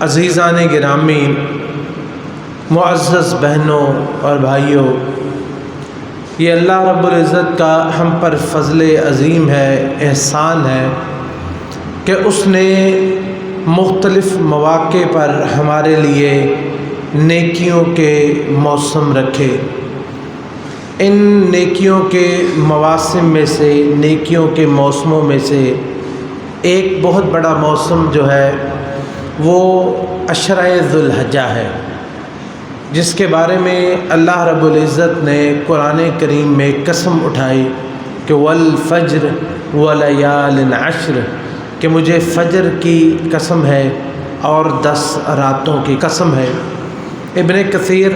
عزیزان گرامی، معزز بہنوں اور بھائیوں، یہ اللہ رب العزت کا ہم پر فضل عظیم ہے، احسان ہے کہ اس نے مختلف مواقع پر ہمارے لیے نیکیوں کے موسم رکھے۔ ان نیکیوں کے مواسم میں سے، نیکیوں کے موسموں میں سے ایک بہت بڑا موسم جو ہے وہ عشرہ ذو الحجہ ہے، جس کے بارے میں اللہ رب العزت نے قرآن کریم میں قسم اٹھائی کہ والفجر ولیال عشر، کہ مجھے فجر کی قسم ہے اور 10 راتوں کی قسم ہے۔ ابن کثیر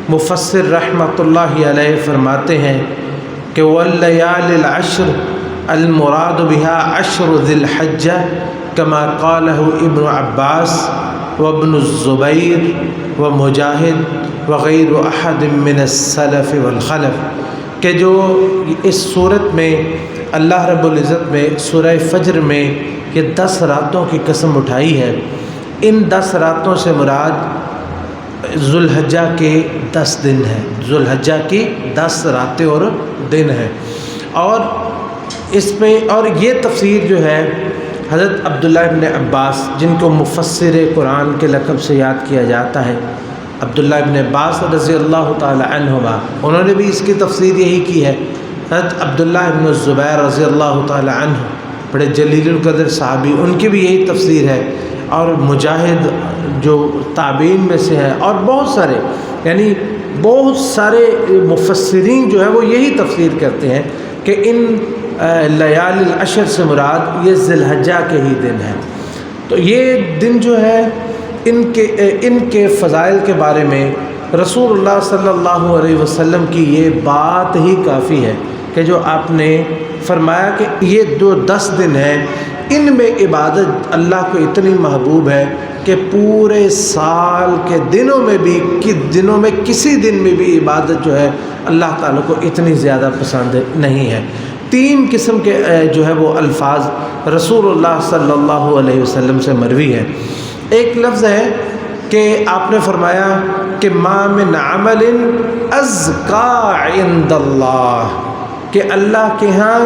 مفسر رحمۃ اللہ علیہ فرماتے ہیں کہ واللیال العشر المراد بها عشر ذی الحجہ کما قالہ ابن عباس وابن الزبیر ومجاہد وغیر احد من السلف والخلف، کہ جو اس صورت میں اللہ رب العزت میں سورہ فجر میں یہ 10 راتوں کی قسم اٹھائی ہے، ان 10 راتوں سے مراد ذو الحجہ کے 10 دن ہیں، ذو الحجہ کی 10 راتیں اور دن ہیں۔ اور اس میں اور یہ تفسیر جو ہے حضرت عبداللہ ابن عباس، جن کو مفسر قرآن کے لقب سے یاد کیا جاتا ہے، عبداللہ ابن عباس رضی اللہ تعالی عنہما، انہوں نے بھی اس کی تفسیر یہی کی ہے۔ حضرت عبداللہ ابن الزبیر رضی اللہ تعالی عنہ، بڑے جلیل القدر صحابی، ان کی بھی یہی تفسیر ہے، اور مجاہد جو تابعین میں سے ہے، اور بہت سارے، یعنی بہت سارے مفسرین جو ہے وہ یہی تفسیر کرتے ہیں کہ ان لیال العشر سے مراد یہ ذی الحجہ کے ہی دن ہیں۔ تو یہ دن جو ہے ان کے فضائل کے بارے میں رسول اللہ صلی اللہ علیہ وسلم کی یہ بات ہی کافی ہے کہ جو آپ نے فرمایا کہ یہ جو 10 دن ہیں ان میں عبادت اللہ کو اتنی محبوب ہے کہ پورے سال کے دنوں میں کسی دن میں بھی عبادت جو ہے اللہ تعالیٰ کو اتنی زیادہ پسند نہیں ہے۔ 3 قسم کے جو ہے وہ الفاظ رسول اللہ صلی اللہ علیہ وسلم سے مروی ہے۔ ایک لفظ ہے کہ آپ نے فرمایا کہ ما من عمل ازکی عند اللہ، کہ اللہ کے ہاں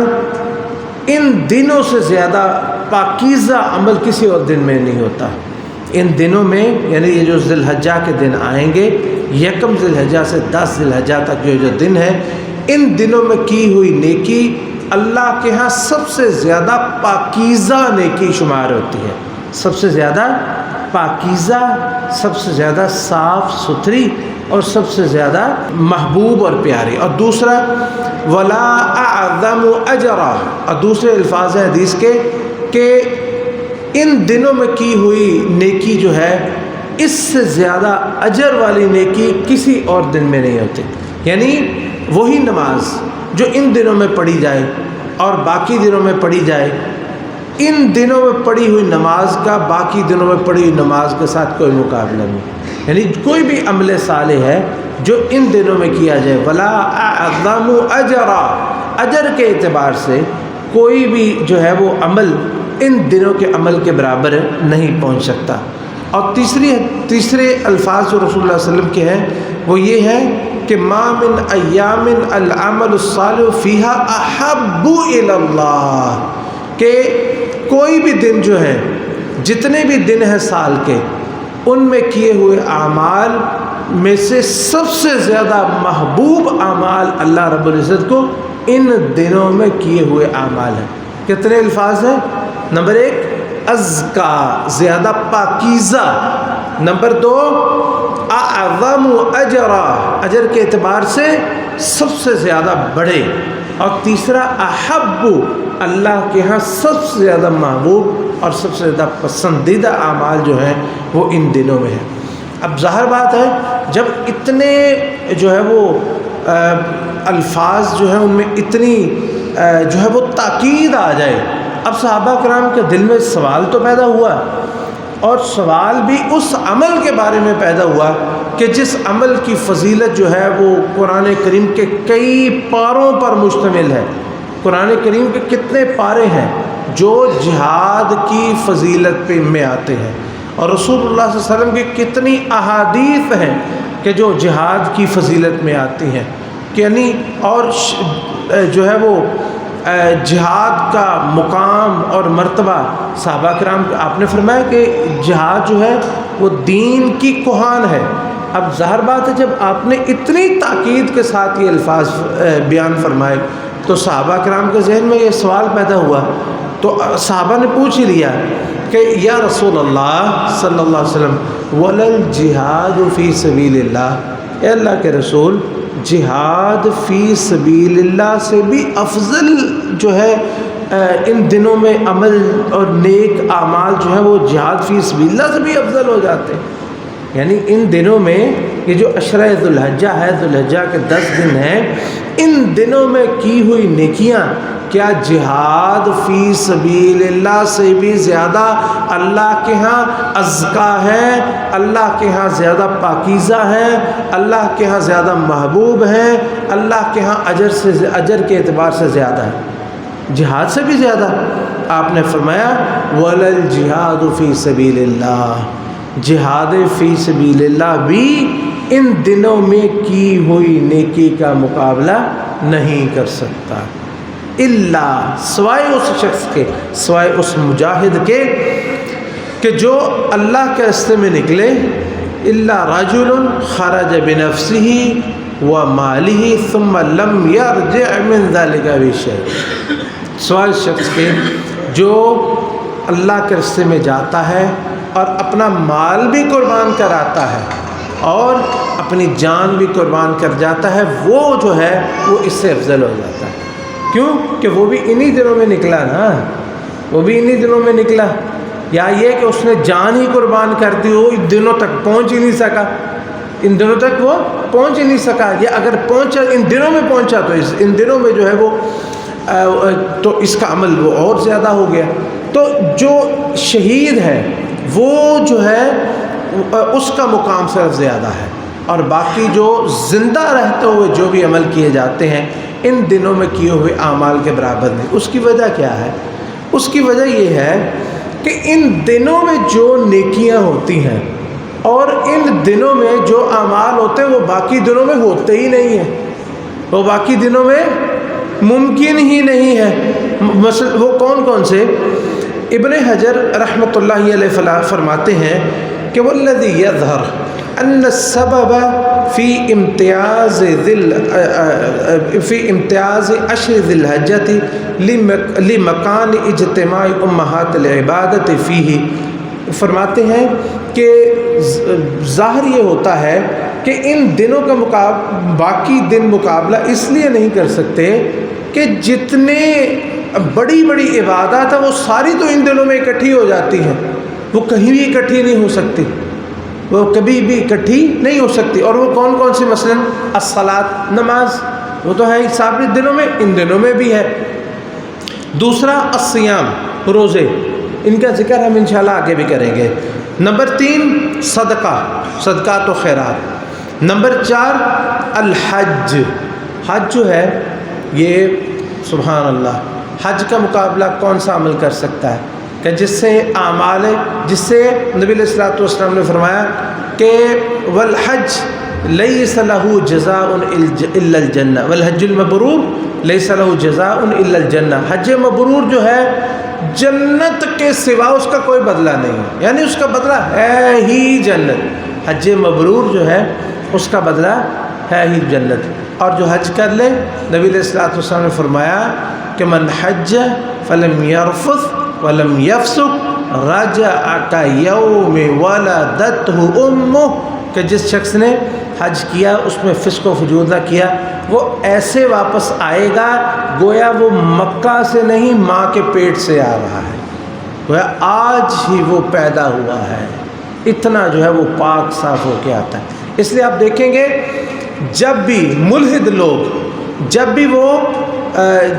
ان دنوں سے زیادہ پاکیزہ عمل کسی اور دن میں نہیں ہوتا۔ ان دنوں میں، یعنی یہ جو ذی الحجہ کے دن آئیں گے، 1 ذی الحجہ سے 10 ذی الحجہ تک جو دن ہے، ان دنوں میں کی ہوئی نیکی اللہ کے ہاں سب سے زیادہ پاکیزہ نیکی شمار ہوتی ہے، سب سے زیادہ پاکیزہ، سب سے زیادہ صاف ستھری اور سب سے زیادہ محبوب اور پیاری۔ اور دوسرا ولا اعظم اجرا، اور دوسرے الفاظ ہیں حدیث کے کہ ان دنوں میں کی ہوئی نیکی جو ہے اس سے زیادہ اجر والی نیکی کسی اور دن میں نہیں ہوتی۔ یعنی وہی نماز جو ان دنوں میں پڑھی جائے اور باقی دنوں میں پڑھی جائے، ان دنوں میں پڑھی ہوئی نماز کا باقی دنوں میں پڑھی ہوئی نماز کے ساتھ کوئی مقابلہ نہیں۔ یعنی کوئی بھی عمل صالح ہے جو ان دنوں میں کیا جائے، ولا اعظم اجرا، اجر کے اعتبار سے کوئی بھی جو ہے وہ عمل ان دنوں کے عمل کے برابر نہیں پہنچ سکتا۔ اور تیسرے الفاظ جو رسول اللہ صلی اللہ علیہ وسلم کے ہیں وہ یہ ہے کہ ما من ایام العمل الصالح فیہا احب الی اللہ، کہ کوئی بھی دن جو ہے، جتنے بھی دن ہیں سال کے، ان میں کیے ہوئے اعمال میں سے سب سے زیادہ محبوب اعمال اللہ رب العزت کو ان دنوں میں کیے ہوئے اعمال ہیں۔ کتنے الفاظ ہیں؟ نمبر 1 ازکا، زیادہ پاکیزہ، نمبر 2 اعظم اجرا، اجر کے اعتبار سے سب سے زیادہ بڑے، اور تیسرا احب، اللہ کے ہاں سب سے زیادہ محبوب اور سب سے زیادہ پسندیدہ اعمال جو ہیں وہ ان دنوں میں ہیں۔ اب ظاہر بات ہے جب اتنے جو ہے وہ الفاظ جو ہیں ان میں اتنی جو ہے وہ تاکید آ جائے، اب صحابہ کرام کے دل میں سوال تو پیدا ہوا، اور سوال بھی اس عمل کے بارے میں پیدا ہوا کہ جس عمل کی فضیلت جو ہے وہ قرآن کریم کے کئی پاروں پر مشتمل ہے۔ قرآن کریم کے کتنے پارے ہیں جو جہاد کی فضیلت پہ میں آتے ہیں، اور رسول اللہ صلی اللہ علیہ وسلم کی کتنی احادیث ہیں کہ جو جہاد کی فضیلت میں آتی ہیں کہ یعنی اور جو ہے وہ جہاد کا مقام اور مرتبہ صحابہ کرام آپ نے فرمایا کہ جہاد جو ہے وہ دین کی کوہان ہے۔ اب ظاہر بات ہے جب آپ نے اتنی تاکید کے ساتھ یہ الفاظ بیان فرمائے تو صحابہ کرام کے ذہن میں یہ سوال پیدا ہوا، تو صحابہ نے پوچھ ہی لیا کہ یا رسول اللہ صلی اللہ علیہ وسلم ولل جہاد فی سبیل اللہ، اے اللہ کے رسول جہاد فی سبیل اللہ سے بھی افضل جو ہے ان دنوں میں عمل اور نیک اعمال جو ہیں وہ جہاد فی سبیل اللہ سے بھی افضل ہو جاتے ہیں۔ یعنی ان دنوں میں یہ جو عشرہ ذو الحجہ ہے، ذو الحجہ کے 10 دن ہیں، ان دنوں میں کی ہوئی نیکیاں کیا جہاد فی سبیل اللہ سے بھی زیادہ اللہ کے ہاں ازکا ہے، اللہ کے ہاں زیادہ پاکیزہ ہے، اللہ کے ہاں زیادہ محبوب ہے، اللہ کے ہاں اجر کے اعتبار سے زیادہ ہے، جہاد سے بھی زیادہ؟ آپ نے فرمایا وَلَلْ جِهَادُ فِي سَبِيلِ اللَّهِ، جہاد فی سبیل اللہ بھی ان دنوں میں کی ہوئی نیکی کا مقابلہ نہیں کر سکتا، اللہ سوائے اس شخص کے، سوائے اس مجاہد کے کہ جو اللہ کے راستے میں نکلے، اللہ رجل خرج بنفسه وماله ثم لم يرجع من ذلك بشيء، سوائے اس شخص کے جو اللہ کے راستے میں جاتا ہے اور اپنا مال بھی قربان کراتا ہے اور اپنی جان بھی قربان کر جاتا ہے، وہ جو ہے وہ اس سے افضل ہو جاتا ہے۔ کیوں کہ وہ بھی انہی دنوں میں نکلا نا، وہ بھی انہی دنوں میں نکلا، یا یہ کہ اس نے جان ہی قربان کر دی، وہ ان دنوں تک پہنچ ہی نہیں سکا، ان دنوں تک وہ پہنچ ہی نہیں سکا، یا اگر پہنچا ان دنوں میں پہنچا تو ان دنوں میں جو ہے وہ تو اس کا عمل وہ اور زیادہ ہو گیا۔ تو جو شہید ہے وہ جو ہے اس کا مقام صرف زیادہ ہے، اور باقی جو زندہ رہتے ہوئے جو بھی عمل کیے جاتے ہیں ان دنوں میں کیے ہوئے اعمال کے برابر نہیں۔ اس کی وجہ کیا ہے؟ اس کی وجہ یہ ہے کہ ان دنوں میں جو نیکیاں ہوتی ہیں اور ان دنوں میں جو اعمال ہوتے ہیں وہ باقی دنوں میں ہوتے ہی نہیں ہیں، وہ باقی دنوں میں ممکن ہی نہیں ہے۔ مثلا وہ کون کون سے؟ ابن حجر رحمۃ اللہ علیہ فرماتے ہیں کہ والذی یظہر ان السبب فی امتیاز عشر ذی الحجۃ لمکان اجتماع امہات العبادت فیہ، فرماتے ہیں کہ ظاہر یہ ہوتا ہے کہ ان دنوں کا باقی دن مقابلہ اس لیے نہیں کر سکتے کہ جتنے بڑی بڑی عبادات ہیں وہ ساری تو ان دنوں میں اکٹھی ہو جاتی ہیں، وہ کہیں بھی اکٹھی نہیں ہو سکتی، وہ کبھی بھی اکٹھی نہیں ہو سکتی۔ اور وہ کون کون سی؟ مثلا الصلاۃ، نماز، وہ تو ہے ثابت دنوں میں، ان دنوں میں بھی ہے۔ دوسرا الصیام، روزے، ان کا ذکر ہم انشاءاللہ آگے بھی کریں گے۔ نمبر 3 صدقہ، صدقات و خیرات۔ نمبر 4 الحج، حج جو ہے یہ سبحان اللہ، حج کا مقابلہ کون سا عمل کر سکتا ہے کہ جس سے اعمال، جس سے نبی علیہ الصلوۃ والسلام نے فرمایا کہ والحج لیس له جزاء الا الجنہ والحج المبرور لیس له جزاء الا الجنہ، حج مبرور جو ہے جنت کے سوا اس کا کوئی بدلہ نہیں ہے، یعنی اس کا بدلہ ہے ہی جنت، حج مبرور جو ہے اس کا بدلہ ہے ہی جنت۔ اور جو حج کر لے، نبی علیہ الصلوۃ والسلام نے فرمایا کہ من حج فلم یرفث ولم یفسق رجع کیوم ولدتہ امہ، کہ جس شخص نے حج کیا اس میں فسق و فجور نہ کیا، وہ ایسے واپس آئے گا گویا وہ مکہ سے نہیں ماں کے پیٹ سے آ رہا ہے، گویا آج ہی وہ پیدا ہوا ہے، اتنا جو ہے وہ پاک صاف ہو کے آتا ہے۔ اس لیے آپ دیکھیں گے جب بھی ملحد لوگ جب بھی وہ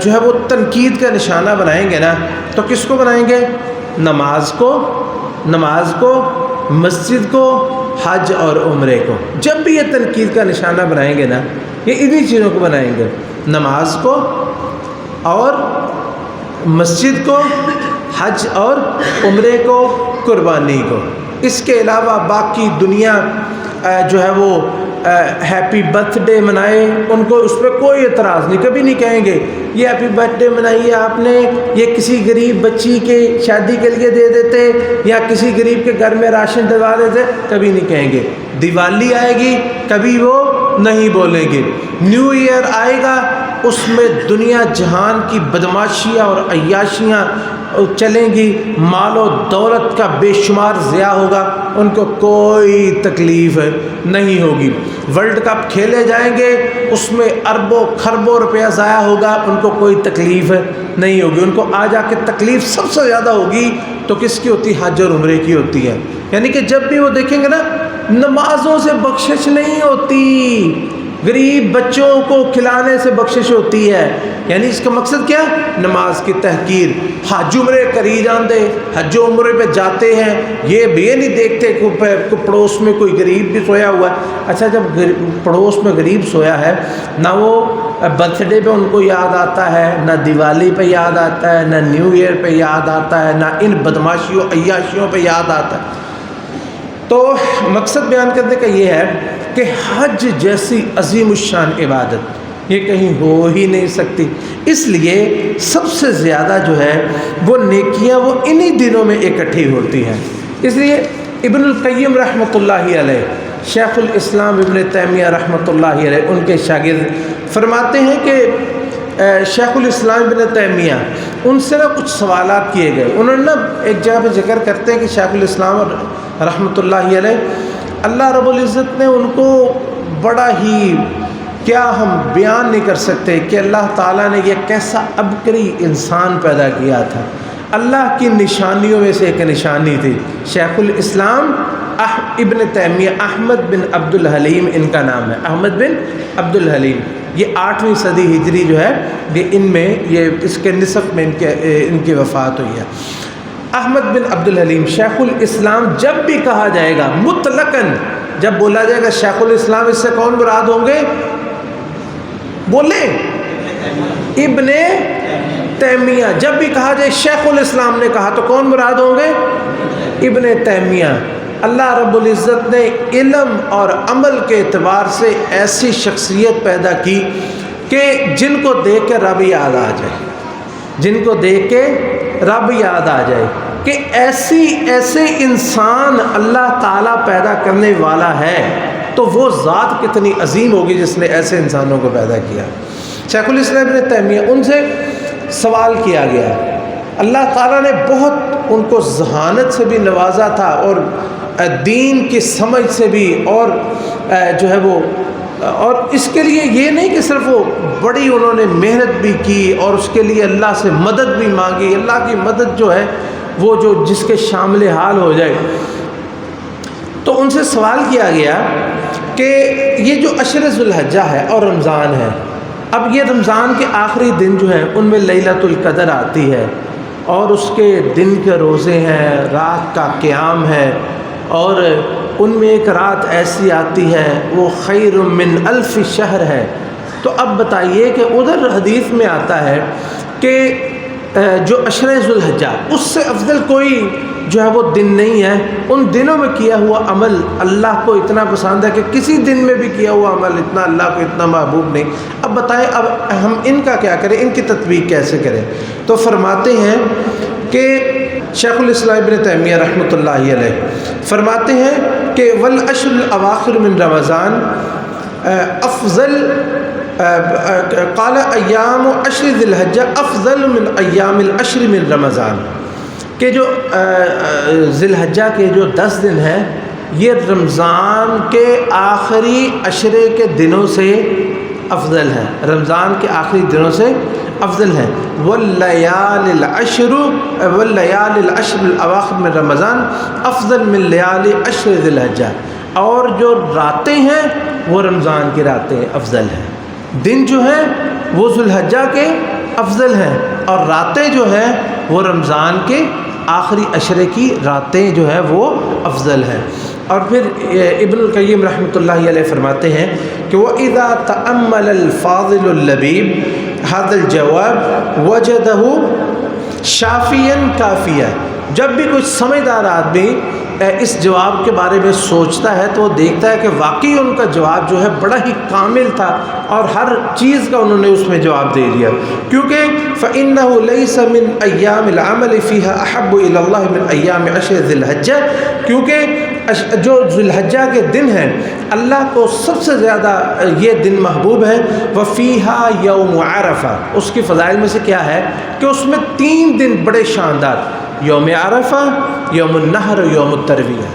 جو ہے وہ تنقید کا نشانہ بنائیں گے نا، تو کس کو بنائیں گے؟ نماز کو، مسجد کو، حج اور عمرے کو۔ جب بھی یہ تنقید کا نشانہ بنائیں گے نا، یہ انہی چیزوں کو بنائیں گے، نماز کو اور مسجد کو، حج اور عمرے کو، قربانی کو، اس کے علاوہ باقی دنیا جو ہے وہ ہیپی برتھ ڈے منائے، ان کو اس پہ کوئی اعتراض نہیں، کبھی نہیں کہیں گے یہ ہیپی برتھ ڈے منائی ہے آپ نے، یہ کسی غریب بچی کے شادی کے لیے دے دیتے یا کسی غریب کے گھر میں راشن ڈلوا دیتے، کبھی نہیں کہیں گے۔ دیوالی آئے گی کبھی وہ نہیں بولیں گے۔ نیو ایئر آئے گا، اس میں دنیا جہان کی بدماشیاں اور عیاشیاں چلیں گی، مال و دولت کا بے شمار ضیاع ہوگا، ان کو کوئی تکلیف نہیں ہوگی۔ ورلڈ کپ کھیلے جائیں گے، اس میں اربوں کھربوں روپیہ ضائع ہوگا، ان کو کوئی تکلیف نہیں ہوگی۔ ان کو آ جا کے تکلیف سب سے زیادہ ہوگی تو کس کی ہوتی؟ حج اور عمرے کی ہوتی ہے۔ یعنی کہ جب بھی وہ دیکھیں گے نا، نمازوں سے بخشش نہیں ہوتی، غریب بچوں کو کھلانے سے بخشش ہوتی ہے۔ یعنی اس کا مقصد کیا؟ نماز کی تحقیر۔ حج عمرے کری جاندے، حج و عمرے پہ جاتے ہیں، یہ نہیں دیکھتے کہ پڑوس میں کوئی غریب بھی سویا ہوا ہے۔ اچھا، جب پڑوس میں غریب سویا ہے، نہ وہ برتھ ڈے پہ ان کو یاد آتا ہے، نہ دیوالی پہ یاد آتا ہے، نہ نیو ایئر پہ یاد آتا ہے، نہ ان بدماشیوں عیاشیوں پہ یاد آتا ہے۔ تو مقصد بیان کرنے کا یہ ہے کہ حج جیسی عظیم الشان عبادت یہ کہیں ہو ہی نہیں سکتی۔ اس لیے سب سے زیادہ جو ہے وہ نیکیاں وہ انہی دنوں میں اکٹھی ہوتی ہیں۔ اس لیے ابن القیم رحمۃ اللہ علیہ، شیخ الاسلام ابن تیمیہ رحمۃ اللہ علیہ، ان کے شاگرد فرماتے ہیں کہ شیخ الاسلام ابن تیمیہ ان سے نا کچھ سوالات کیے گئے۔ انہوں نے نا ایک جگہ پہ ذکر کرتے ہیں کہ شیخ الاسلام رحمۃ اللہ علیہ، اللہ رب العزت نے ان کو بڑا ہی، کیا ہم بیان نہیں کر سکتے کہ اللہ تعالیٰ نے یہ کیسا عبقری انسان پیدا کیا تھا۔ اللہ کی نشانیوں میں سے ایک نشانی تھی شیخ الاسلام ابن تیمیہ، احمد بن عبد الحلیم ان کا نام ہے، احمد بن عبد الحلیم۔ یہ 8ویں صدی ہجری جو ہے یہ ان میں، یہ اس کے نصف میں ان کی وفات ہوئی ہے۔ احمد بن عبد الحلیم شیخ الاسلام جب بھی کہا جائے گا مطلقاً، جب بولا جائے گا شیخ الاسلام، اس سے کون مراد ہوں گے؟ بولیں، ابن تیمیہ۔ جب بھی کہا جائے شیخ الاسلام نے کہا تو کون مراد ہوں گے؟ ابن تیمیہ۔ اللہ رب العزت نے علم اور عمل کے اعتبار سے ایسی شخصیت پیدا کی کہ جن کو دیکھ کے رب یاد آ جائے، جن کو دیکھ کے رب یاد آ جائے کہ ایسے انسان اللہ تعالیٰ پیدا کرنے والا ہے، تو وہ ذات کتنی عظیم ہوگی جس نے ایسے انسانوں کو پیدا کیا۔ شیخ الاسلام ابن تیمیہ، ان سے سوال کیا گیا، اللہ تعالیٰ نے بہت ان کو ذہانت سے بھی نوازا تھا اور دین کی سمجھ سے بھی، اور جو ہے وہ، اور اس کے لیے یہ نہیں کہ صرف وہ بڑی انہوں نے محنت بھی کی اور اس کے لیے اللہ سے مدد بھی مانگی، اللہ کی مدد جو ہے وہ جو جس کے شامل حال ہو جائے۔ تو ان سے سوال کیا گیا کہ یہ جو عشر ذی الحجہ ہے اور رمضان ہے، اب یہ رمضان کے آخری دن جو ہیں ان میں لیلۃ القدر آتی ہے، اور اس کے دن کے روزے ہیں، رات کا قیام ہے، اور ان میں ایک رات ایسی آتی ہے وہ خیر من الف شہر ہے۔ تو اب بتائیے کہ ادھر حدیث میں آتا ہے کہ جو عشر ذی الحجہ، اس سے افضل کوئی جو ہے وہ دن نہیں ہے۔ ان دنوں میں کیا ہوا عمل اللہ کو اتنا پسند ہے کہ کسی دن میں بھی کیا ہوا عمل اتنا اللہ کو اتنا محبوب نہیں۔ اب بتائیں، اب ہم ان کا کیا کریں، ان کی تطبیق کیسے کریں؟ تو فرماتے ہیں کہ شیخ الاسلام ابن تیمیہ رحمۃ اللہ علیہ فرماتے ہیں کہ والعشر الاواخر من رمضان افضل، قال ایام عشر ذی الحجہ افضل من ایام العشر من رمضان، کہ جو ذی الحجہ کے جو 10 دن ہیں یہ رمضان کے آخری عشرے کے دنوں سے افضل ہے، رمضان کے آخری دنوں سے افضل ہے۔ واللیال العشر الاواخر من رمضان افضل من لیال عشر ذی الحجہ، اور جو راتیں ہیں وہ رمضان کی راتیں افضل ہیں، دن جو ہیں وہ ذی الحجہ کے افضل ہیں، اور راتیں جو ہیں وہ رمضان کے آخری عشرے کی راتیں جو ہے وہ افضل ہیں۔ اور پھر ابن القیم رحمۃ اللہ علیہ فرماتے ہیں کہ وَإِذَا تَأَمَّلَ الْفَاضِلُ اللَّبِيبُ هَذَا الْجَوَابَ وَجَدَهُ شَافِيًا كَافِيًا، جب بھی کچھ سمجھدار آدمی اس جواب کے بارے میں سوچتا ہے تو وہ دیکھتا ہے کہ واقعی ان کا جواب جو ہے بڑا ہی کامل تھا اور ہر چیز کا انہوں نے اس میں جواب دے دیا، کیونکہ فَإِنَّهُ لَيْسَ مِنْ أَيَّامِ الْعَمَلِ فِيهَا أَحَبُّ إِلَى اللَّهِ مِنْ أَيَّامِ عَشْرِ ذِي الْحِجَّةِ، کیونکہ جو ذی الحجہ کے دن ہیں اللہ کو سب سے زیادہ یہ دن محبوب ہے۔ وَفِيهَا يَوْمُ عَرَفَةَ، اس کی فضائل میں سے کیا ہے کہ اس میں 3 دن بڑے شاندار، یوم عرفہ، یوم النحر، یوم الترویہ۔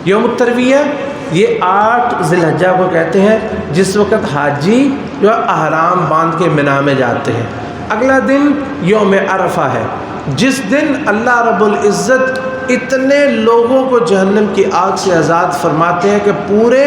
یوم الترویہ یہ 8 ذی الحجہ کو کہتے ہیں، جس وقت حاجی جو احرام باندھ کے منا میں جاتے ہیں۔ اگلا دن یوم عرفہ ہے، جس دن اللہ رب العزت اتنے لوگوں کو جہنم کی آگ سے آزاد فرماتے ہیں کہ پورے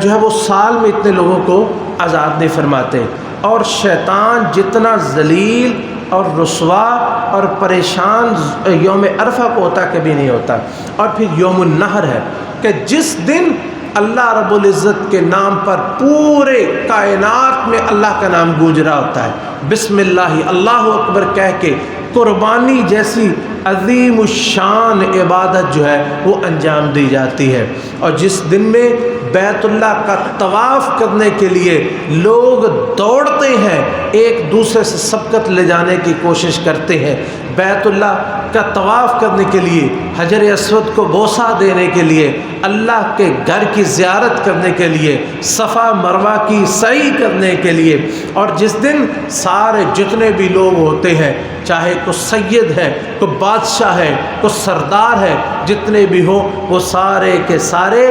جو ہے وہ سال میں اتنے لوگوں کو آزاد نہیں فرماتے، اور شیطان جتنا ذلیل اور رسوا اور پریشان یوم عرفہ کو ہوتا کبھی نہیں ہوتا۔ اور پھر یوم النحر ہے کہ جس دن اللہ رب العزت کے نام پر پورے کائنات میں اللہ کا نام گونج رہا ہوتا ہے، بسم اللہ اللہ اکبر کہہ کے قربانی جیسی عظیم الشان عبادت جو ہے وہ انجام دی جاتی ہے، اور جس دن میں بیت اللہ کا طواف کرنے کے لیے لوگ دوڑتے ہیں، ایک دوسرے سے سبقت لے جانے کی کوشش کرتے ہیں، بیت اللہ کا طواف کرنے کے لیے، حجر اسود کو بوسہ دینے کے لیے، اللہ کے گھر کی زیارت کرنے کے لیے، صفا مروہ کی سعی کرنے کے لیے، اور جس دن سارے جتنے بھی لوگ ہوتے ہیں، چاہے کوئی سید ہے، کوئی بادشاہ ہے، کوئی سردار ہے، جتنے بھی ہوں وہ سارے کے سارے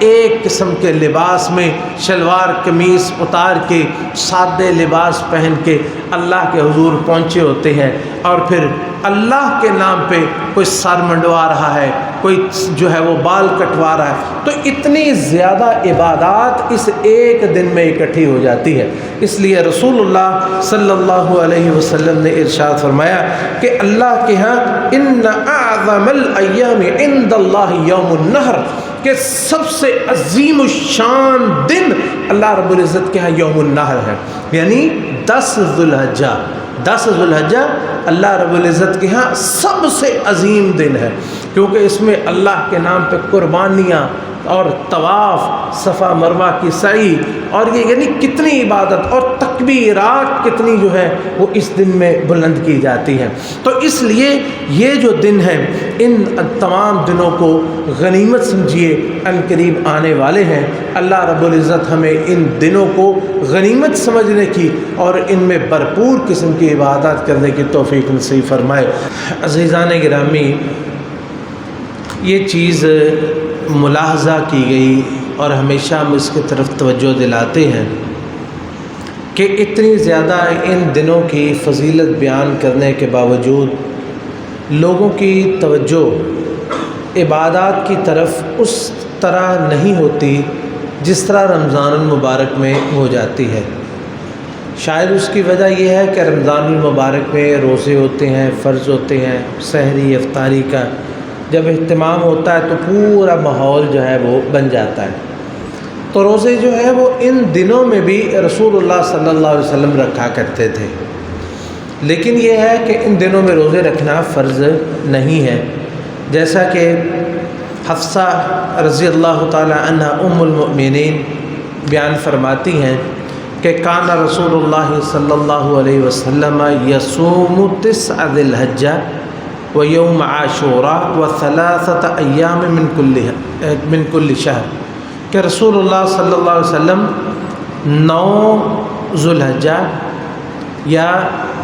ایک قسم کے لباس میں شلوار قمیص اتار کے سادے لباس پہن کے اللہ کے حضور پہنچے ہوتے ہیں، اور پھر اللہ کے نام پہ کوئی سر منڈوا رہا ہے، کوئی جو ہے وہ بال کٹوا رہا ہے، تو اتنی زیادہ عبادات اس ایک دن میں اکٹھی ہو جاتی ہے۔ اس لیے رسول اللہ صلی اللہ علیہ وسلم نے ارشاد فرمایا کہ اللہ کے ہاں ان اعظم الایام عند اللہ یوم النحر، کہ سب سے عظیم الشان دن اللہ رب العزت کے ہاں یوم النحر ہے، یعنی 10 ذی الحجہ۔ 10 ذی الحجہ اللہ رب العزت کے ہاں سب سے عظیم دن ہے، کیونکہ اس میں اللہ کے نام پہ قربانیاں اور طواف، صفا مروہ کی سعی، اور یہ یعنی کتنی عبادت اور تکبیرات کتنی جو ہے وہ اس دن میں بلند کی جاتی ہیں۔ تو اس لیے یہ جو دن ہے، ان تمام دنوں کو غنیمت سمجھیے، ان قریب آنے والے ہیں۔ اللہ رب العزت ہمیں ان دنوں کو غنیمت سمجھنے کی اور ان میں بھرپور قسم کی عبادات کرنے کی توفیق نصیب فرمائے۔ عزیزان گرامی، یہ چیز ملاحظہ کی گئی اور ہمیشہ ہم اس کی طرف توجہ دلاتے ہیں کہ اتنی زیادہ ان دنوں کی فضیلت بیان کرنے کے باوجود لوگوں کی توجہ عبادات کی طرف اس طرح نہیں ہوتی جس طرح رمضان المبارک میں ہو جاتی ہے۔ شاید اس کی وجہ یہ ہے کہ رمضان المبارک میں روزے ہوتے ہیں، فرض ہوتے ہیں، سحری افطاری کا جب اہتمام ہوتا ہے تو پورا ماحول جو ہے وہ بن جاتا ہے۔ تو روزے جو ہے وہ ان دنوں میں بھی رسول اللہ صلی اللہ علیہ وسلم رکھا کرتے تھے، لیکن یہ ہے کہ ان دنوں میں روزے رکھنا فرض نہیں ہے، جیسا کہ حفصہ رضی اللہ تعالی عنہ ام المؤمنین بیان فرماتی ہیں کہ کان رسول اللہ صلی اللہ علیہ وسلم یصوم 9 ذی الحجہ ویوم عاشوراء و3 ایام من کل شہر، کہ رسول اللہ صلی اللہ علیہ وسلم 9 ذی الحجہ یا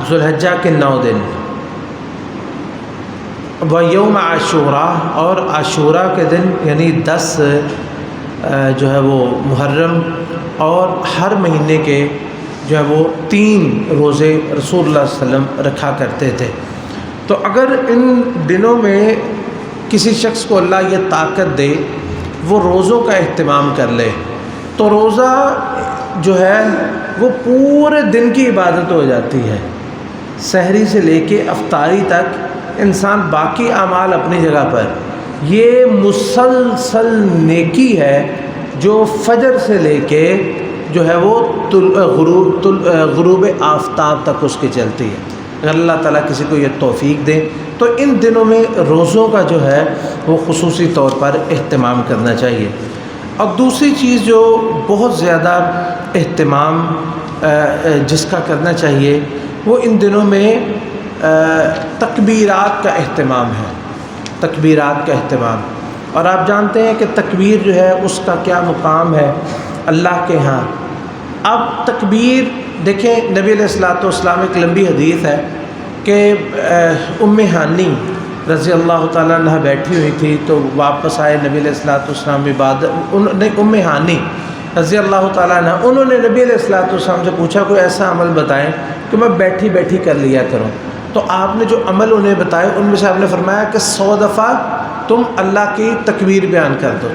ذی الحجہ کے 9 دن و یوم عاشوراء اور عاشوراء کے دن یعنی 10 جو ہے وہ محرم، اور ہر مہینے کے جو ہے وہ 3 روزے رسول اللہ صلی اللہ علیہ وسلم رکھا کرتے تھے۔ تو اگر ان دنوں میں کسی شخص کو اللہ یہ طاقت دے وہ روزوں کا اہتمام کر لے تو روزہ جو ہے وہ پورے دن کی عبادت ہو جاتی ہے، سحری سے لے کے افطاری تک انسان باقی اعمال اپنی جگہ پر، یہ مسلسل نیکی ہے جو فجر سے لے کے جو ہے وہ غروب آفتاب تک اس کی چلتی ہے۔ اگر اللہ تعالیٰ کسی کو یہ توفیق دے تو ان دنوں میں روزوں کا جو ہے وہ خصوصی طور پر اہتمام کرنا چاہیے۔ اور دوسری چیز جو بہت زیادہ اہتمام جس کا کرنا چاہیے وہ ان دنوں میں تکبیرات کا اہتمام ہے، تکبیرات کا اہتمام۔ اور آپ جانتے ہیں کہ تکبیر جو ہے اس کا کیا مقام ہے اللہ کے ہاں۔ اب تکبیر دیکھیں، نبی علیہ الصلوۃ والسلام ایک لمبی حدیث ہے کہ ام ہانی رضی اللہ تعالیٰ عنہ بیٹھی ہوئی تھی تو واپس آئے نبی علیہ الصلوۃ والسلام ام ہانی رضی اللہ تعالیٰ عنہ، انہوں نے نبی علیہ الصلوۃ والسلام سے پوچھا کوئی ایسا عمل بتائیں کہ میں بیٹھی بیٹھی کر لیا کروں۔ تو آپ نے جو عمل انہیں بتائے ان میں سے آپ نے فرمایا کہ 100 دفعہ تم اللہ کی تکبیر بیان کر دو،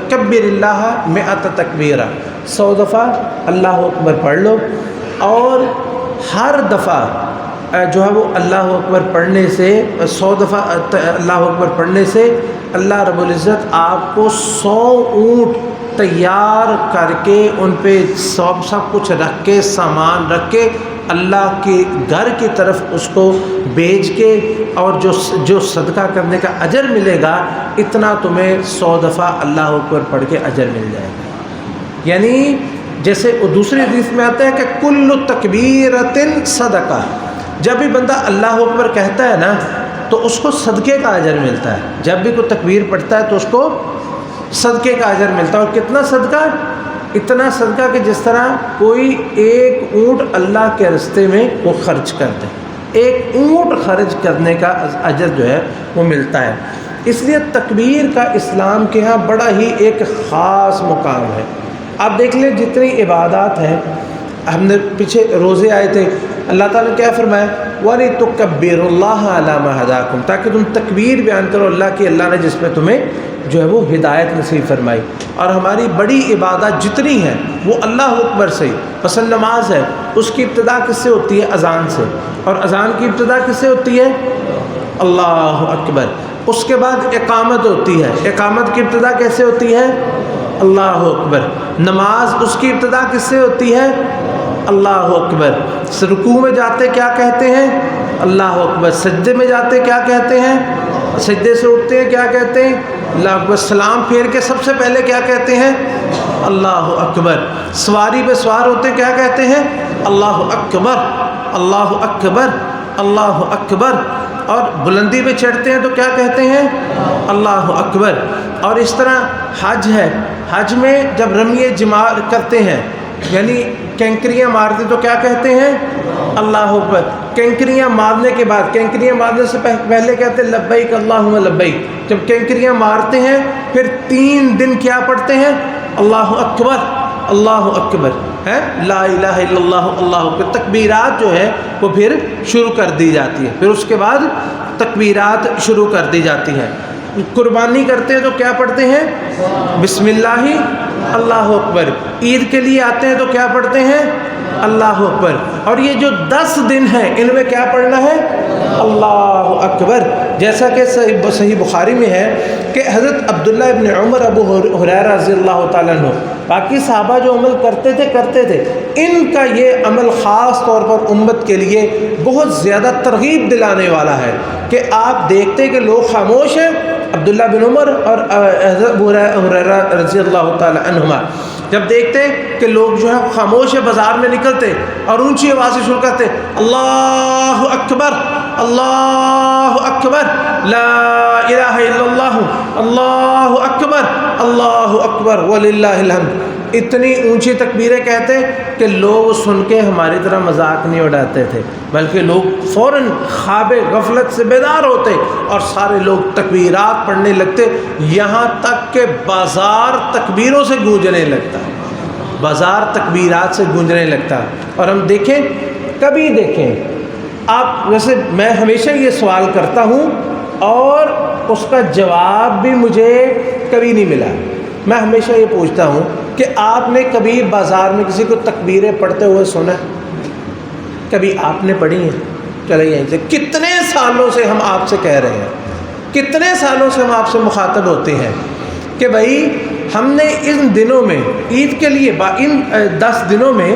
کبر اللہ 100 تکبیرہ، 100 دفعہ اللہ اکبر پڑھ لو، اور ہر دفعہ جو ہے وہ اللہ اکبر پڑھنے سے 100 دفعہ اللہ اکبر پڑھنے سے اللہ رب العزت آپ کو 100 اونٹ تیار کر کے ان پہ سب کچھ رکھ کے سامان رکھ کے اللہ کے گھر کی طرف اس کو بیچ کے اور جو صدقہ کرنے کا اجر ملے گا اتنا تمہیں 100 دفعہ اللہ اکبر پڑھ کے اجر مل جائے گا۔ یعنی جیسے دوسری حدیث میں آتا ہے کہ کل تکبیرۃ صدقہ، جب بھی بندہ اللہ اکبر کہتا ہے نا تو اس کو صدقے کا اجر ملتا ہے، جب بھی کوئی تکبیر پڑھتا ہے تو اس کو صدقے کا اجر ملتا ہے۔ اور کتنا صدقہ؟ اتنا صدقہ کہ جس طرح کوئی ایک اونٹ اللہ کے راستے میں وہ خرچ کر دے، ایک اونٹ خرچ کرنے کا اجر جو ہے وہ ملتا ہے۔ اس لیے تکبیر کا اسلام کے ہاں بڑا ہی ایک خاص مقام ہے۔ آپ دیکھ لیں جتنی عبادات ہیں، ہم نے پیچھے روزے آئے تھے، اللہ تعالیٰ نے کیا فرمایا؟ وَلِتُكَبِّرُوا اللَّهَ عَلَىٰ مَا هَدَاكُمْ، تاکہ تم تکبیر بیان کرو اللہ کی، اللہ نے جس میں تمہیں جو ہے وہ ہدایت نصیب فرمائی۔ اور ہماری بڑی عبادات جتنی ہیں وہ اللہ اکبر سے، مثلا نماز ہے اس کی ابتدا کس سے ہوتی ہے؟ اذان سے، اور اذان کی ابتدا کس سے ہوتی ہے؟ اللہ اکبر۔ اس کے بعد اقامت ہوتی ہے، اقامت کی ابتدا کیسے ہوتی ہے؟ اللہ اکبر۔ نماز اس کی ابتدا کس سے ہوتی ہے؟ اللہ اکبر۔ رکوع میں جاتے کیا کہتے ہیں؟ اللہ اکبر۔ سجدے میں جاتے کیا کہتے ہیں؟ سجدے سے اٹھتے ہیں کیا کہتے ہیں؟ اللہ اکبر۔ سلام پھیر کے سب سے پہلے کیا کہتے ہیں؟ اللہ اکبر۔ سواری پہ سوار ہوتے کیا کہتے ہیں؟ اللہ اکبر، اللہ اکبر، اللہ اکبر۔ اور بلندی پہ چڑھتے ہیں تو کیا کہتے ہیں؟ اللہ اکبر۔ اور اس طرح حج ہے، حج میں جب رمی جمار کرتے ہیں یعنی کینکریاں مارتے تو کیا کہتے ہیں؟ اللہ اکبر۔ کینکریاں مارنے کے بعد، کینکریاں مارنے سے پہلے کہتے ہیں لبیک اللہم لبیک۔ جب کینکریاں مارتے ہیں پھر 3 دن کیا پڑھتے ہیں؟ اللہ اکبر، اللہ اکبر ہے، لا الہ الا اللہ، اللہ اکبر۔ تکبیرات جو ہے وہ پھر شروع کر دی جاتی ہے، پھر اس کے بعد تکبیرات شروع کر دی جاتی ہیں۔ قربانی کرتے ہیں تو کیا پڑھتے ہیں؟ بسم اللہ اللہ اکبر۔ عید کے لیے آتے ہیں تو کیا پڑھتے ہیں؟ اللہ اکبر۔ اور یہ جو 10 دن ہیں ان میں کیا پڑھنا ہے؟ اللہ اکبر۔ جیسا کہ صحیح بخاری میں ہے کہ حضرت عبداللہ ابن عمر، ابو ہریرہ رضی اللہ تعالیٰ عنہ، باقی صحابہ جو عمل کرتے تھے، ان کا یہ عمل خاص طور پر امت کے لیے بہت زیادہ ترغیب دلانے والا ہے کہ آپ دیکھتے کہ لوگ خاموش ہیں، عبداللہ بن عمر اور حضرت ابو ہریرہ رضی اللہ تعالیٰ عنہما جب دیکھتے کہ لوگ جو ہے خاموش بازار میں نکلتے اور اونچی آواز سے شروع کرتے اللہ اکبر، اللہ اکبر، لا الہ الا اللہ، اللہ اکبر، اللہ اکبر وللہ الحمد، اتنی اونچی تکبیریں کہتے کہ لوگ سن کے ہماری طرح مذاق نہیں اڑاتے تھے، بلکہ لوگ فوراً خواب غفلت سے بیدار ہوتے اور سارے لوگ تکبیرات پڑھنے لگتے، یہاں تک کہ بازار تکبیروں سے گونجنے لگتا، بازار تکبیرات سے گونجنے لگتا۔ اور ہم دیکھیں، کبھی دیکھیں آپ، ویسے میں ہمیشہ یہ سوال کرتا ہوں اور اس کا جواب بھی مجھے کبھی نہیں ملا، میں ہمیشہ یہ پوچھتا ہوں کہ آپ نے کبھی بازار میں کسی کو تکبیریں پڑھتے ہوئے سنا؟ کبھی آپ نے پڑھی ہیں؟ چلے یہیں سے، کتنے سالوں سے ہم آپ سے کہہ رہے ہیں، کتنے سالوں سے ہم آپ سے مخاطب ہوتے ہیں کہ بھائی ہم نے ان دنوں میں عید کے لیے ان 10 دنوں میں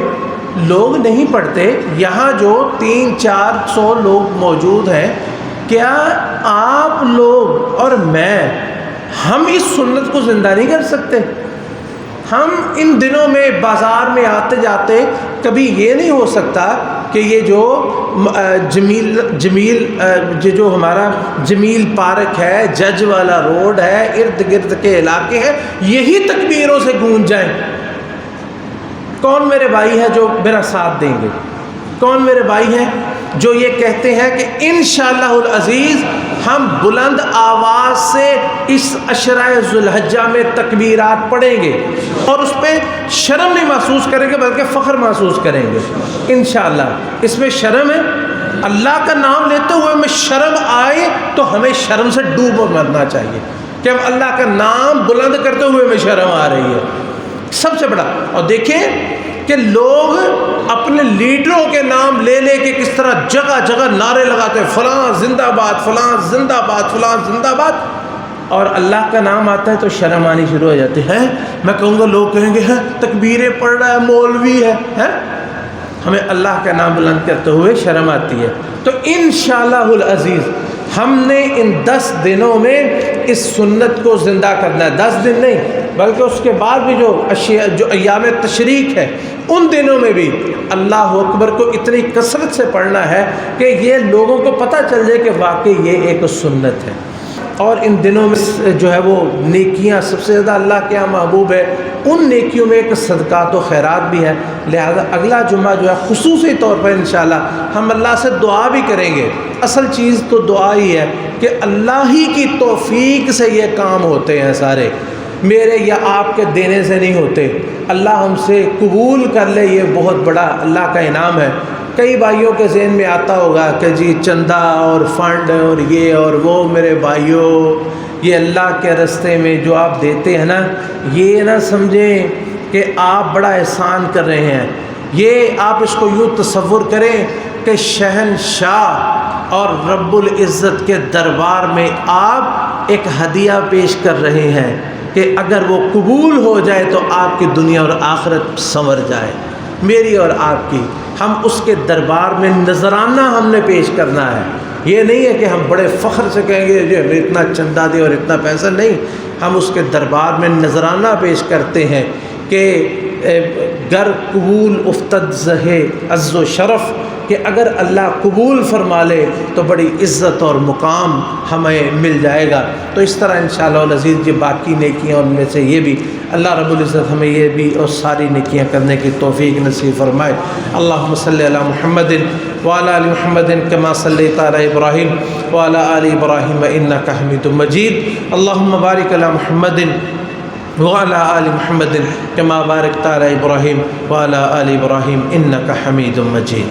لوگ نہیں پڑھتے، یہاں جو 300-400 لوگ موجود ہیں، کیا آپ لوگ اور میں ہم اس سنت کو زندہ نہیں کر سکتے؟ ہم ان دنوں میں بازار میں آتے جاتے کبھی یہ نہیں ہو سکتا کہ یہ جو جو ہمارا جمیل پارک ہے، جج والا روڈ ہے، ارد گرد کے علاقے ہیں، یہی تکبیروں سے گونج جائیں؟ کون میرے بھائی ہے جو میرا ساتھ دیں گے؟ کون میرے بھائی ہیں جو یہ کہتے ہیں کہ انشاءاللہ العزیز ہم بلند آواز سے اس عشرہ ذوالحجہ میں تکبیرات پڑھیں گے اور اس پہ شرم نہیں محسوس کریں گے بلکہ فخر محسوس کریں گے؟ انشاءاللہ اس میں شرم ہے؟ اللہ کا نام لیتے ہوئے ہمیں شرم آئے تو ہمیں شرم سے ڈوب مرنا چاہیے کہ ہم اللہ کا نام بلند کرتے ہوئے ہمیں شرم آ رہی ہے، سب سے بڑا۔ اور دیکھیں کہ لوگ اپنے لیڈروں کے نام لے لے کے کس طرح جگہ جگہ نعرے لگاتے ہیں، فلاں زندہ باد، فلاں زندہ باد، فلاں زندہ باد، اور اللہ کا نام آتا ہے تو شرم آنی شروع ہو جاتی ہے۔ میں کہوں گا لوگ کہیں گے ہے تکبیریں پڑھ رہا ہے، مولوی ہے۔ ہمیں اللہ کا نام بلند کرتے ہوئے شرم آتی ہے۔ تو انشاءاللہ العزیز ہم نے ان 10 دنوں میں اس سنت کو زندہ کرنا ہے، 10 دن نہیں بلکہ اس کے بعد بھی جو ایام تشریق ہے ان دنوں میں بھی اللہ اکبر کو اتنی کثرت سے پڑھنا ہے کہ یہ لوگوں کو پتہ چل جائے کہ واقعی یہ ایک سنت ہے۔ اور ان دنوں میں جو ہے وہ نیکیاں سب سے زیادہ اللہ کے یہاں محبوب ہے، ان نیکیوں میں ایک صدقات و خیرات بھی ہے۔ لہذا اگلا جمعہ جو ہے خصوصی طور پر انشاءاللہ ہم اللہ سے دعا بھی کریں گے۔ اصل چیز تو دعا ہی ہے کہ اللہ ہی کی توفیق سے یہ کام ہوتے ہیں سارے، میرے یا آپ کے دینے سے نہیں ہوتے۔ اللہ ہم سے قبول کر لے، یہ بہت بڑا اللہ کا انعام ہے۔ کئی بھائیوں کے ذہن میں آتا ہوگا کہ جی چندہ اور فنڈ اور یہ اور وہ، میرے بھائیوں یہ اللہ کے راستے میں جو آپ دیتے ہیں نا، یہ نہ سمجھیں کہ آپ بڑا احسان کر رہے ہیں، یہ آپ اس کو یوں تصور کریں کہ شہنشاہ اور رب العزت کے دربار میں آپ ایک ہدیہ پیش کر رہے ہیں کہ اگر وہ قبول ہو جائے تو آپ کی دنیا اور آخرت سنور جائے، میری اور آپ کی۔ ہم اس کے دربار میں نذرانہ ہم نے پیش کرنا ہے، یہ نہیں ہے کہ ہم بڑے فخر سے کہیں گے جو ہمیں اتنا چندہ دے اور اتنا پیسہ، نہیں، ہم اس کے دربار میں نذرانہ پیش کرتے ہیں کہ گر قبول افتد زہے عز و شرف، کہ اگر اللہ قبول فرما لے تو بڑی عزت اور مقام ہمیں مل جائے گا۔ تو اس طرح انشاءاللہ العزیز یہ باقی نیکیاں ان میں سے یہ بھی اللہ رب العزت ہمیں یہ بھی اور ساری نیکیاں کرنے کی توفیق نصیب فرمائے۔ اللہم صلی علی محمد وعلی آل محمد کما صلیت علی ابراہیم وعلی آل ابراہیم انک حمید مجید۔ اللہم بارک علی محمد وعلى آل محمد كما باركت على إبراهيم وعلى آل إبراهيم إنك حميد مجيد۔